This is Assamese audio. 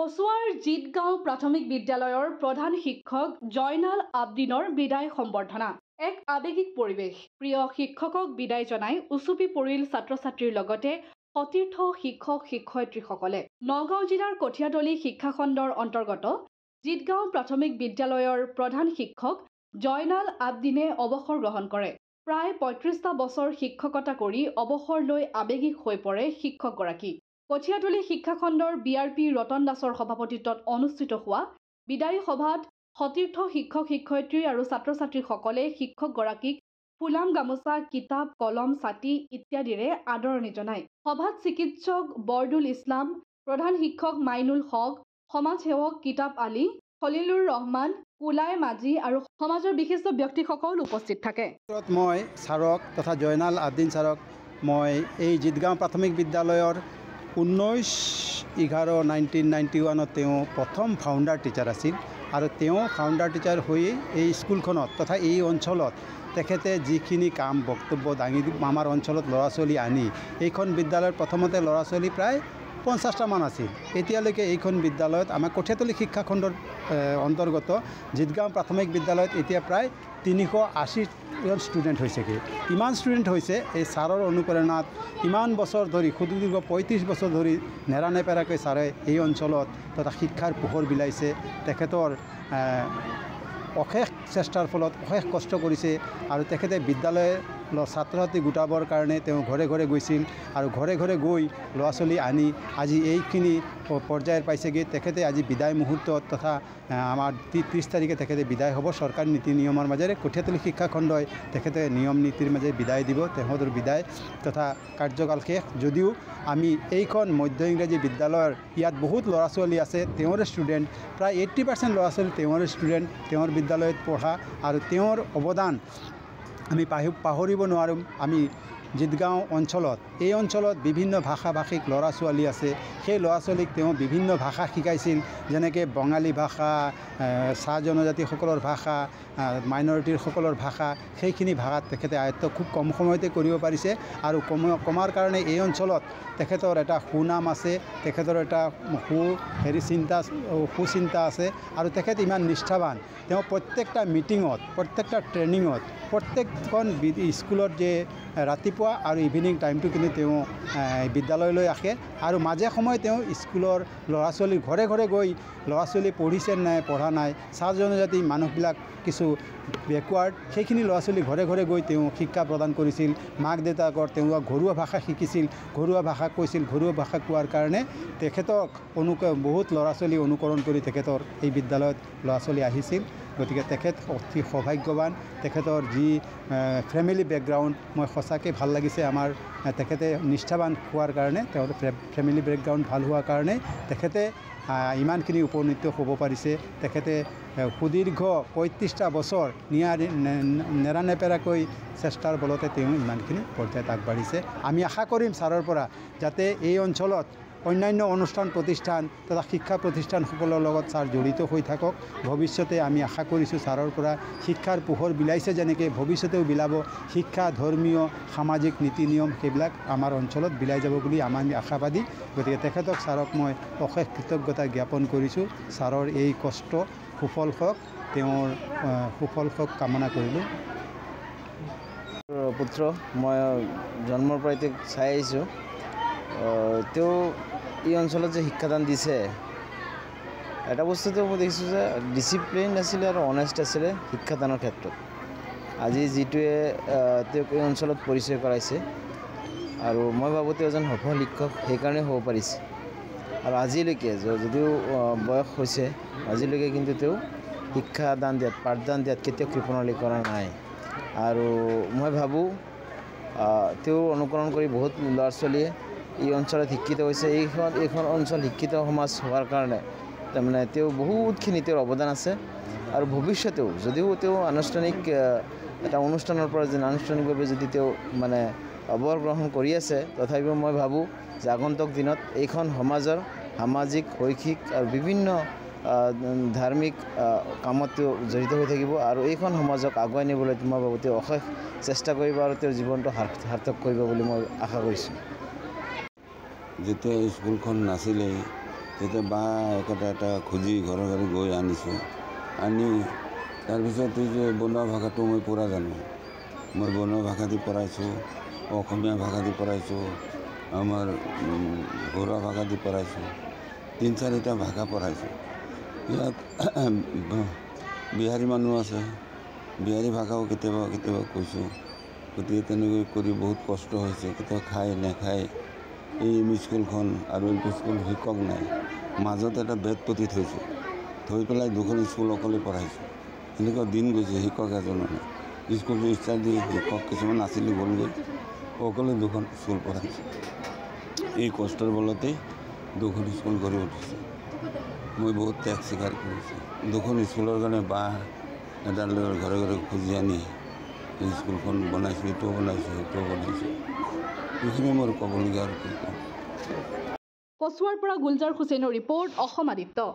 কচুৱাৰ জিতগাঁও প্ৰাথমিক বিদ্যালয়ৰ প্ৰধান শিক্ষক জয়নাল আবদিনৰ বিদায় সম্বৰ্ধনা। এক আৱেগিক পৰিৱেশ। প্ৰিয় শিক্ষকক বিদায় জনাই উচুপি পৰিল ছাত্ৰ-ছাত্ৰীৰ লগতে সতীৰ্থ শিক্ষক-শিক্ষয়িত্ৰীসকলে। নগাঁও জিলাৰ কঠিয়াতলী শিক্ষাখণ্ডৰ অন্তৰ্গত জিতগাঁও প্ৰাথমিক বিদ্যালয়ৰ প্ৰধান শিক্ষক জয়নাল আবদিনে অৱসৰ গ্ৰহণ কৰে। প্ৰায় ৩৫টা বছৰ শিক্ষকতা কৰি অৱসৰ লৈ আৱেগিক হৈ পৰে শিক্ষকগৰাকী। কঠিয়াতলী শিক্ষাখণ্ডৰ BRP ৰতন দাসৰ সভাপতিত্বত অনুষ্ঠিত হোৱা বিদায়ী সভাত সতীৰ্থ শিক্ষক-শিক্ষয়িত্ৰী আৰু ছাত্ৰ-ছাত্ৰীসকলে শিক্ষকগৰাকীক ফুলাম গামোচা, কিতাপ, কলম, ছাতি ইত্যাদিৰে আদৰণি জনায়। সভাত চিকিৎসক বৰদুল ইছলাম, প্ৰধান শিক্ষক মাইনুল হক, সমাজসেৱক কিতাব আলী, খলিলুৰ ৰহমান, কুলাই মাঝি আৰু সমাজৰ বিশিষ্ট ব্যক্তিসকল উপস্থিত থাকে। মই ছাৰক তথা জয়নাল আবদিন ছাৰক মই এই জিতগাঁও প্ৰাথমিক বিদ্যালয়ৰ 19/11/1991 তেওঁ প্ৰথম ফাউণ্ডাৰ টিচাৰ আছিল আৰু তেওঁ ফাউণ্ডাৰ টিচাৰ হৈয়ে এই স্কুলখনত তথা এই অঞ্চলত তেখেতে যিখিনি কাম বক্তব্য দাঙি আমাৰ অঞ্চলত ল'ৰা ছোৱালী আনি এইখন বিদ্যালয়ত প্ৰথমতে ল'ৰা ছোৱালী প্ৰায় 50টামান আছিল। এতিয়ালৈকে এইখন বিদ্যালয়ত আমাৰ কঠিয়াতলী শিক্ষাখণ্ডৰ অন্তৰ্গত জিতগাঁও প্ৰাথমিক বিদ্যালয়ত এতিয়া প্ৰায় 380জন ষ্টুডেণ্ট হৈছেগৈ। ইমান ষ্টুডেণ্ট হৈছে এই ছাৰৰ অনুপ্ৰেৰণাত ইমান বছৰ ধৰি সুদীৰ্ঘ 35 বছৰ ধৰি নেৰানেপেৰাকৈ ছাৰে এই অঞ্চলত তথা শিক্ষাৰ পোহৰ বিলাইছে। তেখেতৰ অশেষ চেষ্টাৰ ফলত অশেষ কষ্ট কৰিছে আৰু তেখেতে বিদ্যালয়ৰ ছাত্ৰ ছাত্ৰী গোটাবৰ কাৰণে তেওঁ ঘৰে ঘৰে গৈছিল আৰু ঘৰে ঘৰে গৈ ল'ৰা ছোৱালী আনি আজি এইখিনি পৰ্যায়ত পাইছেগৈ। তেখেতে আজি বিদায় মুহূৰ্তত তথা আমাৰ 30 তাৰিখে তেখেতে বিদায় হ'ব চৰকাৰী নীতি নিয়মৰ মাজেৰে। কঠিয়াতলী শিক্ষাখণ্ডই তেখেতে নিয়ম নীতিৰ মাজেৰে বিদায় দিব। তেখেতৰ বিদায় তথা কাৰ্যকাল শেষ। যদিও আমি এইখন মধ্য ইংৰাজী বিদ্যালয়ৰ ইয়াত বহুত ল'ৰা ছোৱালী আছে তেওঁৰে ষ্টুডেণ্ট, প্ৰায় 80% ল'ৰা ছোৱালী তেওঁৰে ষ্টুডেণ্ট, তেওঁৰ বিদ্যালয়ত পঢ়া আৰু তেওঁৰ অৱদান আমি পাহৰিব নোৱাৰোঁ। আমি জিতগাঁও অঞ্চলত এই অঞ্চলত বিভিন্ন ভাষা ভাষিক ল'ৰা ছোৱালী আছে। সেই ল'ৰা ছোৱালীক তেওঁ বিভিন্ন ভাষা শিকাইছিল, যেনেকৈ বঙালী ভাষা, চাহ জনজাতিসকলৰ ভাষা, মাইনৰিটিসকলৰ ভাষা। সেইখিনি ভাষাত তেখেতে আয়ত্ব খুব কম সময়তে কৰিব পাৰিছে আৰু কমাৰ কাৰণে এই অঞ্চলত তেখেতৰ এটা সুনাম আছে, তেখেতৰ এটা সুচিন্তা আছে আৰু তেখেত ইমান নিষ্ঠাৱান। তেওঁ প্ৰত্যেকটা মিটিঙত, প্ৰত্যেকটা ট্ৰেইনিঙত, প্ৰত্যেকখন স্কুলত যে ৰাতিপুৱা আৰু ইভিনিং টাইমটো কিন্তু তেওঁ বিদ্যালয়লৈ আহে আৰু মাজে সময়ে তেওঁ স্কুলৰ ল'ৰা ছোৱালীৰ ঘৰে ঘৰে গৈ ল'ৰা ছোৱালী পঢ়িছে নাই পঢ়া নাই, চাহ জনজাতি মানুহবিলাক কিছু বেকৱাৰ্ড, সেইখিনি ল'ৰা ছোৱালী ঘৰে ঘৰে গৈ তেওঁ শিক্ষা প্ৰদান কৰিছিল। মাক দেউতাকৰ তেওঁ ঘৰুৱা ভাষা শিকিছিল, ঘৰুৱা ভাষা কৈছিল। ঘৰুৱা ভাষা কোৱাৰ কাৰণে তেখেতক বহুত ল'ৰা ছোৱালী অনুকৰণ কৰি তেখেতৰ এই বিদ্যালয়ত ল'ৰা ছোৱালী আহিছিল। গতিকে তেখেত অতি সৌভাগ্যৱান। তেখেতৰ যি ফেমিলি বেকগ্ৰাউণ্ড মই সঁচাকৈ ভাল লাগিছে আমাৰ। তেখেতে নিষ্ঠাৱান হোৱাৰ কাৰণে, তেওঁৰ ফেমিলি বেকগ্ৰাউণ্ড ভাল হোৱাৰ কাৰণে তেখেতে ইমানখিনি উপনীত হ'ব পাৰিছে। তেখেতে সুদীৰ্ঘ 35টা বছৰ নেৰানেপেৰাকৈ চেষ্টাৰ বলতে তেওঁ ইমানখিনি পৰ্যায়ত আগবাঢ়িছে। আমি আশা কৰিম ছাৰৰ পৰা যাতে এই অঞ্চলত অন্যান্য অনুষ্ঠান প্ৰতিষ্ঠান তথা শিক্ষা প্ৰতিষ্ঠানসকলৰ লগত ছাৰ জড়িত হৈ থাকক। ভৱিষ্যতে আমি আশা কৰিছোঁ ছাৰৰ পৰা শিক্ষাৰ পোহৰ বিলাইছে যেনেকৈ ভৱিষ্যতেও বিলাব। শিক্ষা, ধৰ্মীয়, সামাজিক নীতি নিয়ম সেইবিলাক আমাৰ অঞ্চলত বিলাই যাব বুলি আমি আশাবাদী। গতিকে তেখেতক ছাৰক মই অশেষ কৃতজ্ঞতা জ্ঞাপন কৰিছোঁ। ছাৰৰ এই কষ্ট সুফল হওক, তেওঁৰ সুফল হওক কামনা কৰিলোঁ। পুত্ৰ মই জন্মৰ পৰাই তেওঁক চাই আহিছোঁ। তেওঁ এই অঞ্চলত যে শিক্ষাদান দিছে, এটা বস্তুটো মই দেখিছোঁ যে ডিচিপ্লিন আছিলে আৰু অনেষ্ট আছিলে শিক্ষাদানৰ ক্ষেত্ৰত। আজি যিটোৱে তেওঁক এই অঞ্চলত পৰিচয় কৰাইছে আৰু মই ভাবোঁ তেওঁ এজন সফল শিক্ষক সেইকাৰণে হ'ব পাৰিছে। আৰু আজিলৈকে যদিও বয়স হৈছে, আজিলৈকে কিন্তু তেওঁ শিক্ষাদান দিয়াত, পাঠদান দিয়াত কেতিয়াও কৃপণালি কৰা নাই। আৰু মই ভাবোঁ তেওঁ অনুকৰণ কৰি বহুত ল'ৰা ছোৱালীয়ে এই অঞ্চলত শিক্ষিত হৈছে। এইখন অঞ্চল শিক্ষিত সমাজ হোৱাৰ কাৰণে তাৰমানে তেওঁ বহুতখিনি তেওঁৰ অৱদান আছে। আৰু ভৱিষ্যতেও যদিও তেওঁ আনুষ্ঠানিক এটা অনুষ্ঠানৰ পৰা যেন আনুষ্ঠানিকভাৱে যদি তেওঁ মানে অৱসৰ গ্ৰহণ কৰি আছে, তথাপিও মই ভাবোঁ যে আগন্তুক দিনত এইখন সমাজৰ সামাজিক, শৈক্ষিক আৰু বিভিন্ন ধাৰ্মিক কামত তেওঁ জড়িত হৈ থাকিব আৰু এইখন সমাজক আগুৱাই নিবলৈ মই ভাবোঁ তেওঁ অশেষ চেষ্টা কৰিব আৰু তেওঁৰ জীৱনটো সাৰ্থক কৰিব বুলি মই আশা কৰিছোঁ। যেতিয়া স্কুলখন নাছিলে তেতিয়া বাঁহ একোটা এটা খুজি ঘৰে ঘৰে গৈ আনিছোঁ। আনি তাৰপিছত এই যে বনোৱা ভাষাটো মই পূৰা জানো। মই বনোৱা ভাষা দি পঢ়াইছোঁ, অসমীয়া ভাষা দি পঢ়াইছোঁ, আমাৰ বড়ো ভাষা দি পঢ়াইছোঁ, ৩-৪টা ভাষা পঢ়াইছোঁ। ইয়াত বিহাৰী মানুহ আছে, বিহাৰী ভাষাও কেতিয়াবা কেতিয়াবা কৈছোঁ। গতিকে তেনেকৈ কৰি বহুত কষ্ট হৈছে। কেতিয়াবা খাই নাখায়। এই এম ই স্কুলখন আৰু এল পি স্কুল শিক্ষক নাই, মাজত এটা বেদ পুতি থৈছোঁ। থৈ পেলাই 2খন স্কুল অকলে পঢ়াইছোঁ। এনেকুৱা দিন গৈছে, শিক্ষক এজনো নাই। স্কুলটো ষ্টাৰ্ট দি শিক্ষক কিছুমান আছিলে গ'লগৈ, অকলে 2খন স্কুল পঢ়াইছোঁ। এই কষ্টৰ বলতেই 2খন স্কুল গঢ়ি উঠিছে। মই বহুত ত্যাগ স্বীকাৰ কৰিছোঁ। 2খন স্কুলৰ কাৰণে বাঁহ এডাল ঘৰে ঘৰে খুজি আনি এই স্কুলখন বনাইছোঁ, এইটোও বনাইছোঁ, সেইটোও বনাইছোঁ। এইখিনি মোৰ ক'বলগীয়া আৰু কি ক'ম। কচুৱাৰ পৰা গুলজাৰ হুছেইনৰ ৰিপৰ্ট, অসম আদিত্য।